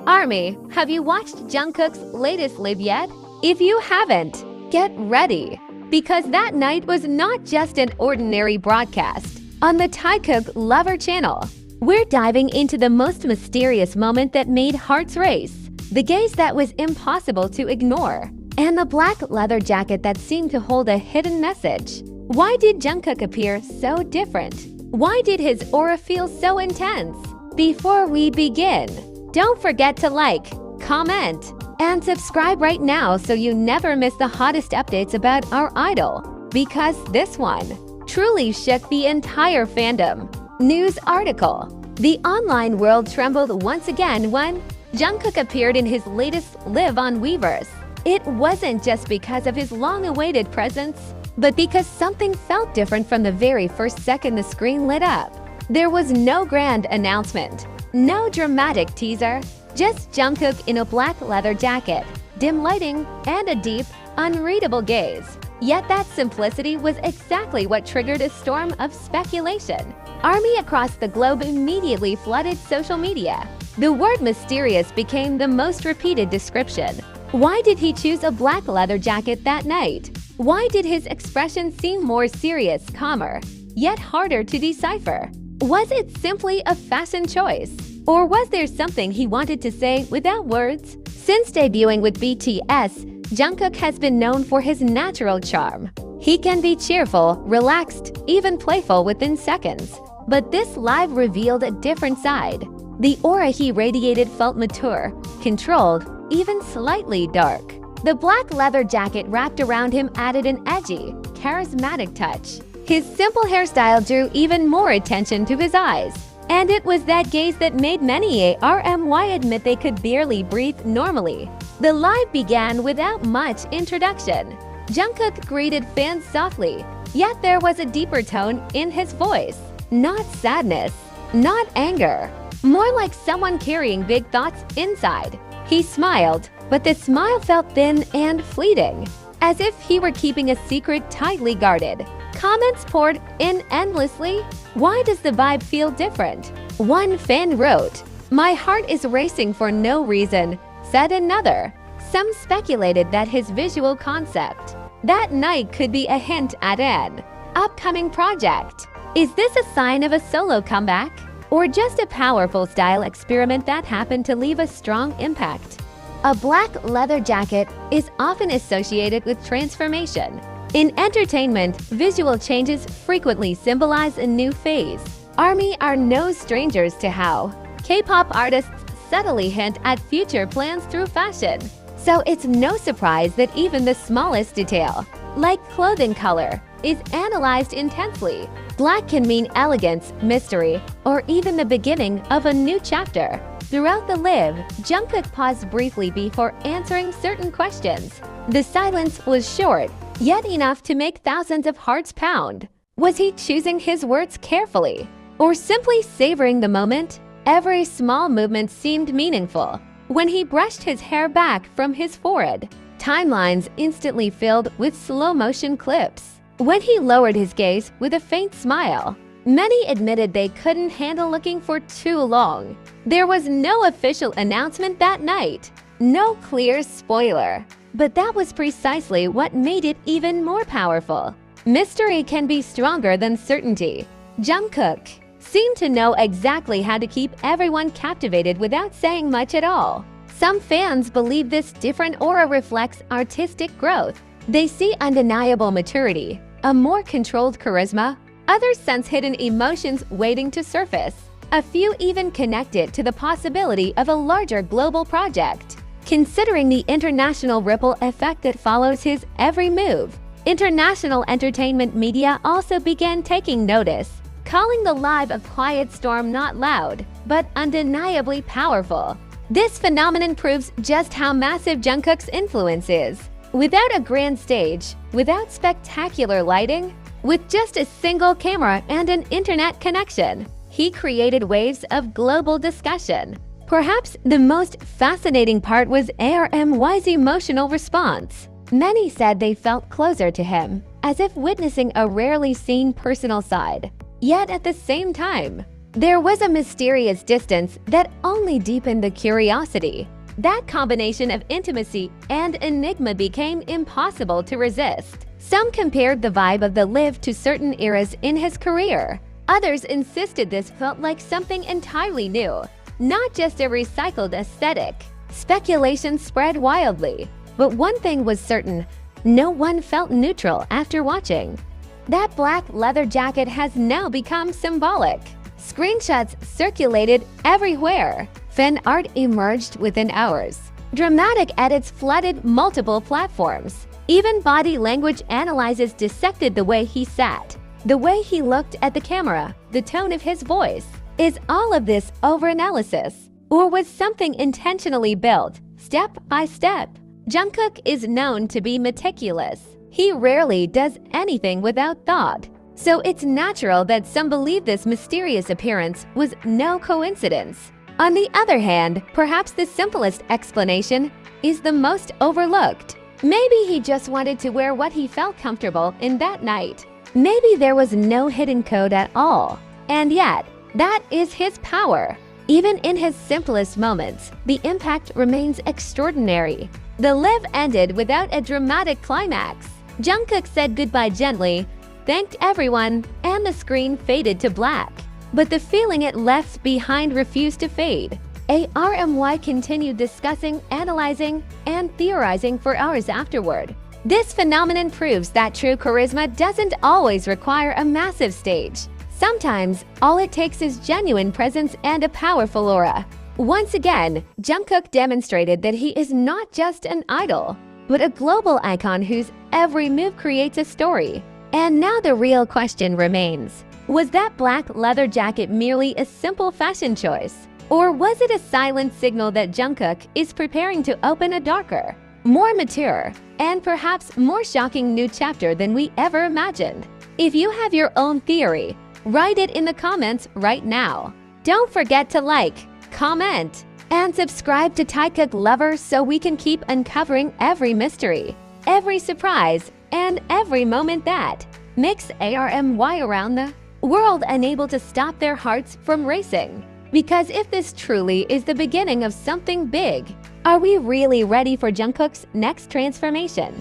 Army, have you watched Jungkook's latest live yet? If you haven't, get ready, because that night was not just an ordinary broadcast. On the TAEKOOK Lover channel, we're diving into the most mysterious moment that made hearts race, the gaze that was impossible to ignore, and the black leather jacket that seemed to hold a hidden message. Why did Jungkook appear so different? Why did his aura feel so intense? Before we begin, don't forget to like, comment, and subscribe right now so you never miss the hottest updates about our idol, because this one truly shook the entire fandom. News article: the online world trembled once again when Jungkook appeared in his latest live on Weverse. It wasn't just because of his long-awaited presence, but because something felt different from the very first second the screen lit up. There was no grand announcement, no dramatic teaser, just Jungkook in a black leather jacket, dim lighting, and a deep, unreadable gaze. Yet that simplicity was exactly what triggered a storm of speculation. Army across the globe immediately flooded social media. The word mysterious became the most repeated description. Why did he choose a black leather jacket that night? Why did his expression seem more serious, calmer, yet harder to decipher? Was it simply a fashion choice? Or was there something he wanted to say without words? Since debuting with BTS, Jungkook has been known for his natural charm. He can be cheerful, relaxed, even playful within seconds. But this live revealed a different side. The aura he radiated felt mature, controlled, even slightly dark. The black leather jacket wrapped around him added an edgy, charismatic touch. His simple hairstyle drew even more attention to his eyes. And it was that gaze that made many ARMY admit they could barely breathe normally. The live began without much introduction. Jungkook greeted fans softly, yet there was a deeper tone in his voice. Not sadness, not anger, more like someone carrying big thoughts inside. He smiled, but the smile felt thin and fleeting, as if he were keeping a secret tightly guarded. Comments poured in endlessly. Why does the vibe feel different? One fan wrote, "My heart is racing for no reason," said another. Some speculated that his visual concept that night could be a hint at an upcoming project. Is this a sign of a solo comeback? Or just a powerful style experiment that happened to leave a strong impact? A black leather jacket is often associated with transformation. In entertainment, visual changes frequently symbolize a new phase. ARMY are no strangers to how K-pop artists subtly hint at future plans through fashion. So it's no surprise that even the smallest detail, like clothing color, is analyzed intensely. Black can mean elegance, mystery, or even the beginning of a new chapter. Throughout the live, Jungkook paused briefly before answering certain questions. The silence was short, yet enough to make thousands of hearts pound. Was he choosing his words carefully, or simply savoring the moment? Every small movement seemed meaningful. When he brushed his hair back from his forehead, timelines instantly filled with slow-motion clips. When he lowered his gaze with a faint smile, many admitted they couldn't handle looking for too long. There was no official announcement that night, no clear spoiler. But that was precisely what made it even more powerful. Mystery can be stronger than certainty. Jungkook seemed to know exactly how to keep everyone captivated without saying much at all. Some fans believe this different aura reflects artistic growth. They see undeniable maturity, a more controlled charisma. Others sense hidden emotions waiting to surface. A few even connect it to the possibility of a larger global project. Considering the international ripple effect that follows his every move, international entertainment media also began taking notice, calling the live a quiet storm, not loud, but undeniably powerful. This phenomenon proves just how massive Jungkook's influence is. Without a grand stage, without spectacular lighting, with just a single camera and an internet connection, he created waves of global discussion. Perhaps the most fascinating part was ARMY's emotional response. Many said they felt closer to him, as if witnessing a rarely seen personal side. Yet at the same time, There was a mysterious distance that only deepened the curiosity. That combination of intimacy and enigma became impossible to resist. Some compared the vibe of the Live to certain eras in his career. Others insisted this felt like something entirely new, not just a recycled aesthetic. Speculation spread wildly, but one thing was certain: no one felt neutral after watching. That black leather jacket has now become symbolic. Screenshots circulated everywhere. Fan art emerged within hours. Dramatic edits flooded multiple platforms. Even body language analysis dissected the way he sat, the way he looked at the camera, the tone of his voice. Is all of this overanalysis? Or was something intentionally built, step by step? Jungkook is known to be meticulous. He rarely does anything without thought. So it's natural that some believe this mysterious appearance was no coincidence. On the other hand, perhaps the simplest explanation is the most overlooked. Maybe he just wanted to wear what he felt comfortable in that night. Maybe there was no hidden code at all. And yet, that is his power. Even in his simplest moments, the impact remains extraordinary. The Live ended without a dramatic climax. Jungkook said goodbye gently, thanked everyone, and the screen faded to black. But the feeling it left behind refused to fade. ARMY continued discussing, analyzing, and theorizing for hours afterward. This phenomenon proves that true charisma doesn't always require a massive stage. Sometimes, all it takes is genuine presence and a powerful aura. Once again, Jungkook demonstrated that he is not just an idol, but a global icon whose every move creates a story. And now the real question remains: was that black leather jacket merely a simple fashion choice? Or was it a silent signal that Jungkook is preparing to open a darker, more mature, and perhaps more shocking new chapter than we ever imagined? If you have your own theory, write it in the comments right now. Don't forget to like, comment, and subscribe to TAEKOOK Lover so we can keep uncovering every mystery, every surprise, and every moment that makes ARMY around the world unable to stop their hearts from racing. Because if this truly is the beginning of something big, are we really ready for Jungkook's next transformation?